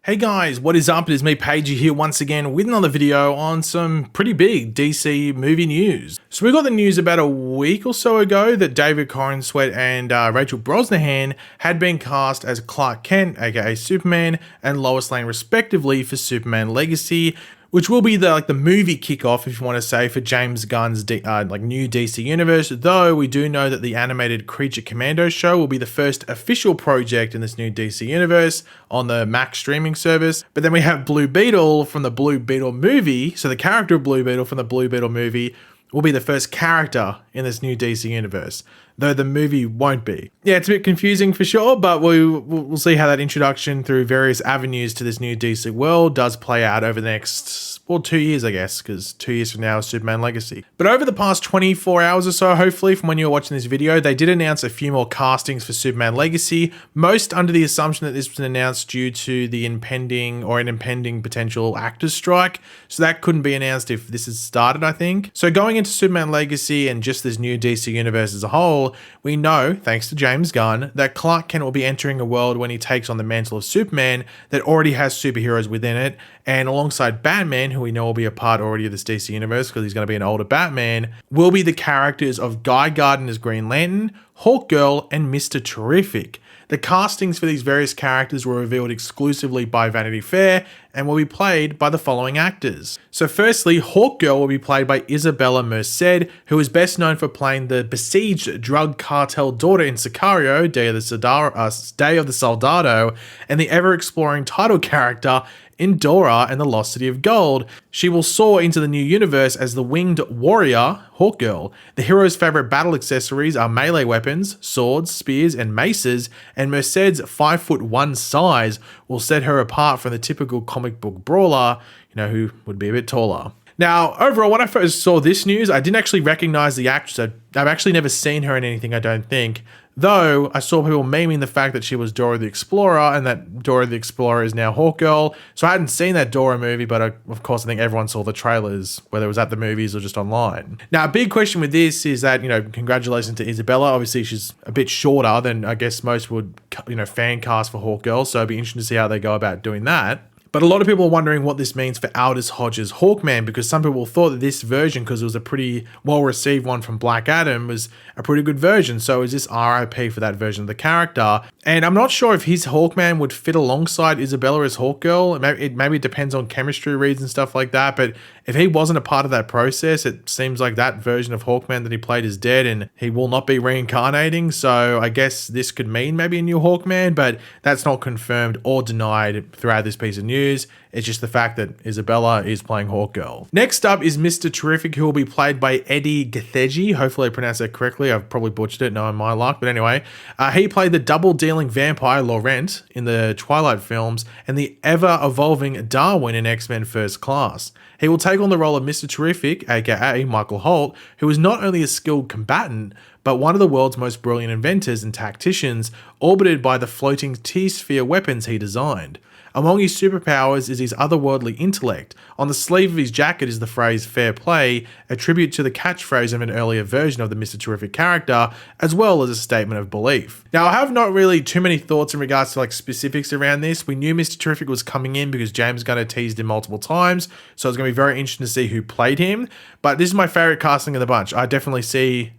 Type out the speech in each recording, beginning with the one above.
Hey guys, what is up? It is me, Pagey, here once again with another video on some pretty big DC movie news. So we got the news about a week or so ago that David Corenswet and Rachel Brosnahan had been cast as Clark Kent, aka Superman, and Lois Lane respectively for Superman Legacy, which will be the movie kickoff, if you want to say, for James Gunn's new DC universe, though we do know that the animated Creature Commando show will be the first official project in this new DC universe on the Max streaming service. But then we have Blue Beetle from the Blue Beetle movie, so the character of Blue Beetle from the Blue Beetle movie will be the first character in this new DC universe, though the movie won't be. Yeah, it's a bit confusing for sure, but we'll see how that introduction through various avenues to this new DC world does play out over the next, 2 years, I guess, because 2 years from now is Superman Legacy. But over the past 24 hours or so, hopefully, from when you were watching this video, they did announce a few more castings for Superman Legacy, most under the assumption that this was announced due to the impending potential actors strike, so that couldn't be announced if this has started, I think. So going into Superman Legacy and just this new DC universe as a whole, we know, thanks to James Gunn, that Clark Kent will be entering a world when he takes on the mantle of Superman that already has superheroes within it, and alongside Batman, who we know will be a part already of this DC universe because he's going to be an older Batman, will be the characters of Guy Gardner as Green Lantern, Hawkgirl, and Mr. Terrific. The castings for these various characters were revealed exclusively by Vanity Fair and will be played by the following actors. So firstly, Hawkgirl will be played by Isabella Merced, who is best known for playing the besieged drug cartel daughter in Sicario, Day of the Soldado, and the ever-exploring title character in Dora and the Lost City of Gold. She will soar into the new universe as the winged warrior, Hawkgirl. The hero's favorite battle accessories are melee weapons, swords, spears, and maces, and Merced's 5'1" size will set her apart from the typical comic book brawler, who would be a bit taller. Now, overall, when I first saw this news, I didn't actually recognize the actress. I've actually never seen her in anything, I don't think. Though, I saw people memeing the fact that she was Dora the Explorer and that Dora the Explorer is now Hawkgirl. So I hadn't seen that Dora movie, but of course I think everyone saw the trailers, whether it was at the movies or just online. Now, a big question with this is that, congratulations to Isabella. Obviously, she's a bit shorter than I guess most would, fan cast for Hawkgirl. So it'd be interesting to see how they go about doing that. But a lot of people are wondering what this means for Aldis Hodge's Hawkman, because some people thought that this version, because it was a pretty well-received one from Black Adam, was a pretty good version. So is this RIP for that version of the character? And I'm not sure if his Hawkman would fit alongside Isabella as Hawkgirl. Maybe it depends on chemistry reads and stuff like that. But if he wasn't a part of that process, it seems like that version of Hawkman that he played is dead and he will not be reincarnating. So I guess this could mean maybe a new Hawkman, but that's not confirmed or denied throughout this piece of news. It's just the fact that Isabella is playing Hawkgirl. Next up is Mr. Terrific, who will be played by Eddie Gathegi. Hopefully I pronounced that correctly. I've probably butchered it, knowing my luck. But anyway, he played the double-dealing vampire Laurent in the Twilight films and the ever-evolving Darwin in X-Men First Class. He will take on the role of Mr. Terrific, aka Michael Holt, who is not only a skilled combatant, but one of the world's most brilliant inventors and tacticians, orbited by the floating T-sphere weapons he designed. Among his superpowers is his otherworldly intellect. On the sleeve of his jacket is the phrase "fair play," a tribute to the catchphrase of an earlier version of the Mr. Terrific character, as well as a statement of belief. Now, I have not really too many thoughts in regards to specifics around this. We knew Mr. Terrific was coming in because James Gunn had teased him multiple times, so it's going to be very interesting to see who played him. But this is my favorite casting of the bunch. I definitely see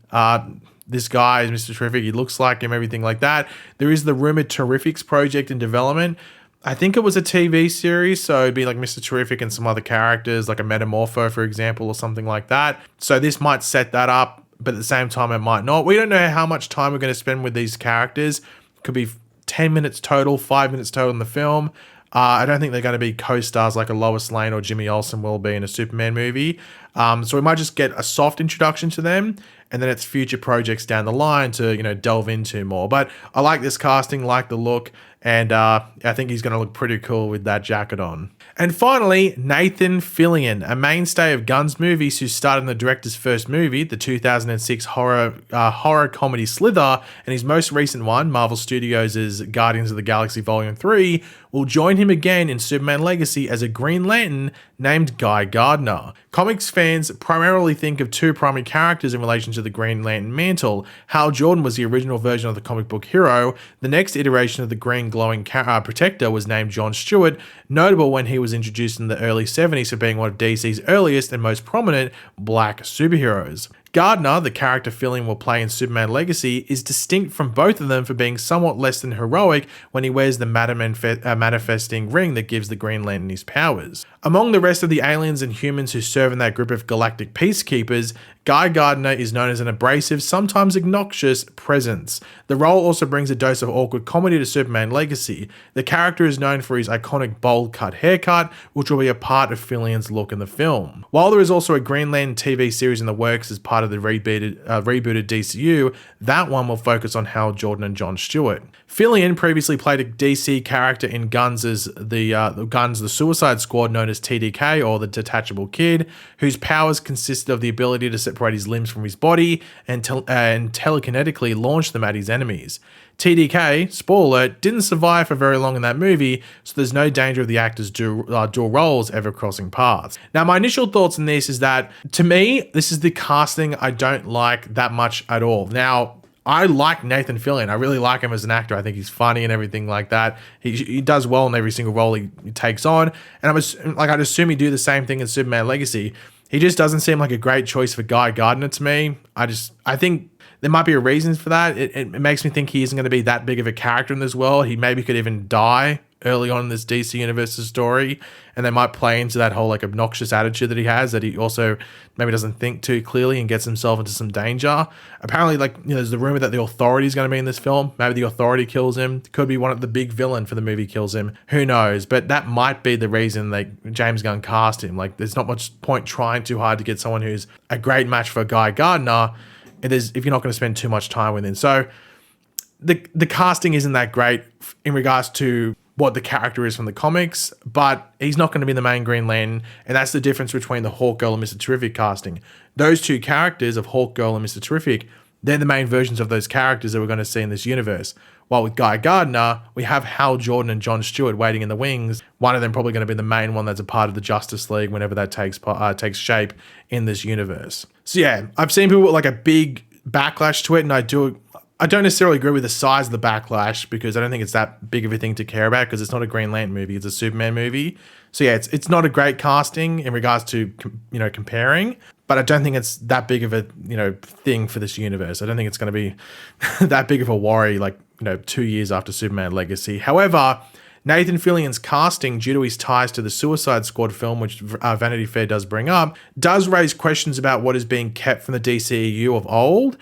this guy is Mr. Terrific. He looks like him, everything like that. There is the rumored Terrifics project in development. I think it was a TV series, so it'd be like Mr. Terrific and some other characters, like a Metamorpho, for example, or something like that. So this might set that up, but at the same time, it might not. We don't know how much time we're going to spend with these characters. It could be 10 minutes total, 5 minutes total in the film. I don't think they're going to be co-stars like a Lois Lane or Jimmy Olsen will be in a Superman movie. So we might just get a soft introduction to them, and then it's future projects down the line to, delve into more. But I like this casting, like the look, and I think he's going to look pretty cool with that jacket on. And finally, Nathan Fillion, a mainstay of Gunn's movies who starred in the director's first movie, the 2006 horror comedy Slither, and his most recent one, Marvel Studios' Guardians of the Galaxy Volume 3, will join him again in Superman Legacy as a Green Lantern named Guy Gardner. Comics fans primarily think of two primary characters in relation to the Green Lantern mantle. Hal Jordan was the original version of the comic book hero. The next iteration of the Green glowing protector was named John Stewart, notable when he was introduced in the early 70s for being one of DC's earliest and most prominent black superheroes. Gardner, the character Fillion will play in Superman Legacy, is distinct from both of them for being somewhat less than heroic when he wears the manifesting ring that gives the Green Lantern his powers. Among the rest of the aliens and humans who serve in that group of galactic peacekeepers, Guy Gardner is known as an abrasive, sometimes obnoxious presence. The role also brings a dose of awkward comedy to Superman Legacy. The character is known for his iconic bowl-cut haircut, which will be a part of Fillion's look in the film. While there is also a Green Lantern TV series in the works as part of the rebooted DCU, that one will focus on Hal Jordan and John Stewart. Fillion previously played a DC character in Guns' The Suicide Squad, known as TDK, or the Detachable Kid, whose powers consisted of the ability to separate his limbs from his body and telekinetically launch them at his enemies. TDK, spoiler alert, didn't survive for very long in that movie, so there's no danger of the actors' dual roles ever crossing paths. Now, my initial thoughts on this is that, to me, this is the casting I don't like that much at all. Now, I like Nathan Fillion. I really like him as an actor. I think he's funny and everything like that. He does well in every single role he takes on, and I'd assume he'd do the same thing in Superman Legacy. He just doesn't seem like a great choice for Guy Gardner to me. I think there might be a reason for that. It makes me think he isn't going to be that big of a character in this world. He maybe could even die early on in this DC Universe's story, and they might play into that whole like obnoxious attitude that he has, that he also maybe doesn't think too clearly and gets himself into some danger. Apparently, there's the rumor that the Authority is going to be in this film. Maybe the Authority kills him. Could be one of the big villain for the movie kills him. Who knows? But that might be the reason James Gunn cast him. There's not much point trying too hard to get someone who's a great match for Guy Gardner if you're not going to spend too much time with him. So the casting isn't that great in regards to what the character is from the comics, but he's not going to be the main Green Lantern, and that's the difference between the Hawkgirl and Mr. Terrific casting. Those two characters of Hawkgirl and Mr. Terrific, they're the main versions of those characters that we're going to see in this universe. While with Guy Gardner, we have Hal Jordan and John Stewart waiting in the wings. One of them probably going to be the main one that's a part of the Justice League whenever that takes shape in this universe. So yeah, I've seen people with a big backlash to it, and I don't necessarily agree with the size of the backlash, because I don't think it's that big of a thing to care about, because it's not a Green Lantern movie, it's a Superman movie. So yeah, it's not a great casting in regards to comparing, but I don't think it's that big of a thing for this universe. I don't think it's going to be that big of a worry 2 years after Superman Legacy. However, Nathan Fillion's casting, due to his ties to the Suicide Squad film, which Vanity Fair does bring up, does raise questions about what is being kept from the DCEU of old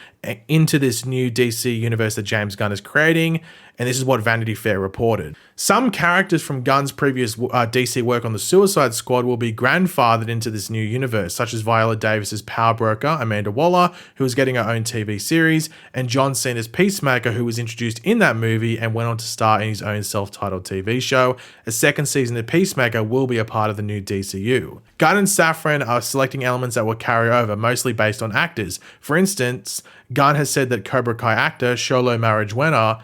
into this new DC universe that James Gunn is creating, and this is what Vanity Fair reported. Some characters from Gunn's previous DC work on the Suicide Squad will be grandfathered into this new universe, such as Viola Davis's power broker, Amanda Waller, who is getting her own TV series, and John Cena's Peacemaker, who was introduced in that movie and went on to star in his own self-titled TV show. A second season of Peacemaker will be a part of the new DCU. Gunn and Safran are selecting elements that will carry over, mostly based on actors. For instance, Gunn has said that Cobra Kai actor Xolo Maridueña,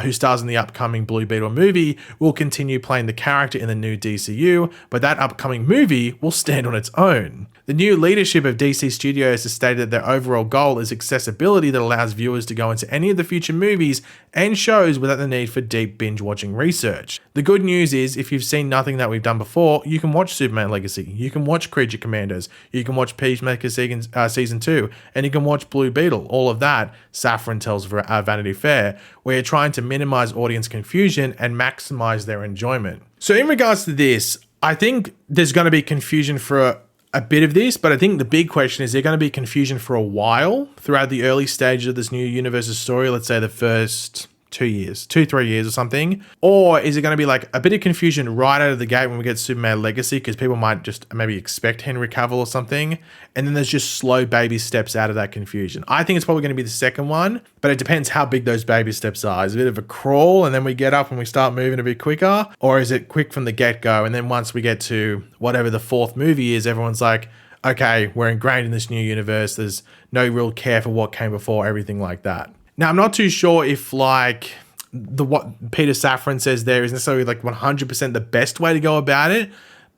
who stars in the upcoming Blue Beetle movie, will continue playing the character in the new DCU, but that upcoming movie will stand on its own. The new leadership of DC Studios has stated that their overall goal is accessibility that allows viewers to go into any of the future movies and shows without the need for deep binge-watching research. The good news is, if you've seen nothing that we've done before, you can watch Superman Legacy, you can watch Creature Commandos, you can watch Peacemaker Season 2, and you can watch Blue Beetle. All of that, Safran tells Vanity Fair, we're trying to minimize audience confusion and maximize their enjoyment. So in regards to this, I think there's going to be confusion for a bit of this, but I think the big question is, there going to be confusion for a while throughout the early stages of this new universe's story, let's say the first 3 years or something? Or is it going to be a bit of confusion right out of the gate when we get Superman Legacy, because people might just maybe expect Henry Cavill or something, and then there's just slow baby steps out of that confusion? I think it's probably going to be the second one, but it depends how big those baby steps are. Is it a bit of a crawl and then we get up and we start moving a bit quicker? Or is it quick from the get-go, and then once we get to whatever the fourth movie is, everyone's like, okay, we're ingrained in this new universe, there's no real care for what came before, everything like that. Now, I'm not too sure if what Peter Safran says there is necessarily 100% the best way to go about it,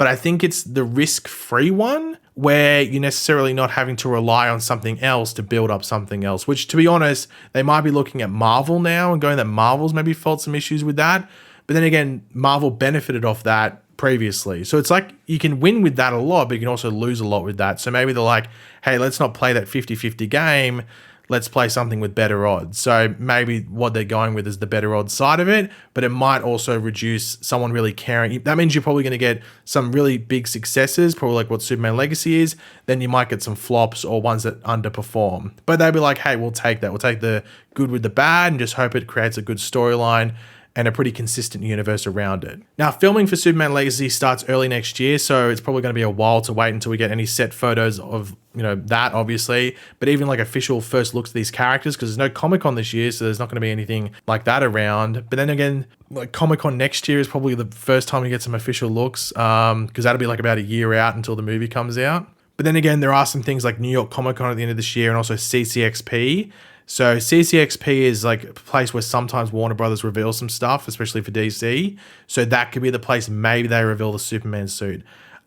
but I think it's the risk-free one where you're necessarily not having to rely on something else to build up something else, which, to be honest, they might be looking at Marvel now and going that Marvel's maybe felt some issues with that. But then again, Marvel benefited off that previously. So it's like you can win with that a lot, but you can also lose a lot with that. So maybe they're like, hey, let's not play that 50-50 game. Let's play something with better odds. So maybe what they're going with is the better odds side of it, but it might also reduce someone really caring. That means you're probably going to get some really big successes, probably like what Superman Legacy is. Then you might get some flops or ones that underperform. But they'll be like, hey, we'll take that. We'll take the good with the bad and just hope it creates a good storyline and a pretty consistent universe around it. Now, filming for Superman Legacy starts early next year, so it's probably going to be a while to wait until we get any set photos of, that obviously, but even like official first looks at these characters, because there's no Comic-Con this year, so there's not going to be anything like that around. But then again, like Comic-Con next year is probably the first time we get some official looks, because that'll be like about a year out until the movie comes out. But then again, there are some things like New York Comic-Con at the end of this year and also CCXP. So CCXP is like a place where sometimes Warner Brothers reveals some stuff, especially for DC. So that could be the place maybe they reveal the Superman suit.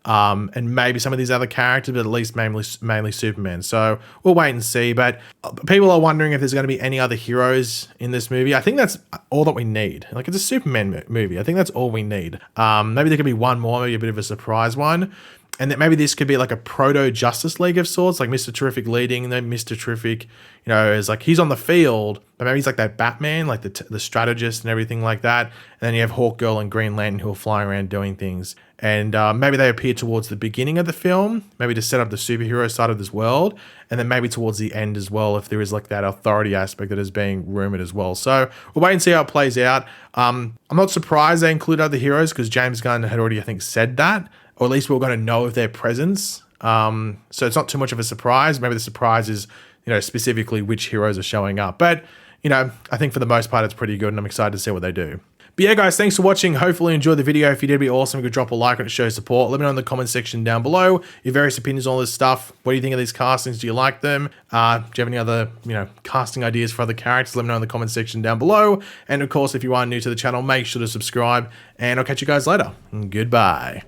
And maybe some of these other characters, but at least mainly Superman. So we'll wait and see. But people are wondering if there's going to be any other heroes in this movie. I think that's all that we need. Like, it's a Superman movie. I think that's all we need. Maybe there could be one more, maybe a bit of a surprise one. And that maybe this could be like a proto Justice League of sorts, like Mr. Terrific leading, and then Mr. Terrific, is like he's on the field, but maybe he's like that Batman, like the strategist and everything like that. And then you have Hawkgirl and Green Lantern who are flying around doing things. And maybe they appear towards the beginning of the film, maybe to set up the superhero side of this world, and then maybe towards the end as well, if there is like that authority aspect that is being rumored as well. So we'll wait and see how it plays out. I'm not surprised they include other heroes because James Gunn had already, I think, said that. Or at least we're going to know of their presence. So it's not too much of a surprise. Maybe the surprise is, specifically which heroes are showing up. But, I think for the most part, it's pretty good, and I'm excited to see what they do. But yeah, guys, thanks for watching. Hopefully you enjoyed the video. If you did, it'd be awesome. You could drop a like on it to show support. Let me know in the comment section down below your various opinions on all this stuff. What do you think of these castings? Do you like them? Do you have any other, casting ideas for other characters? Let me know in the comment section down below. And of course, if you are new to the channel, make sure to subscribe. And I'll catch you guys later. Goodbye.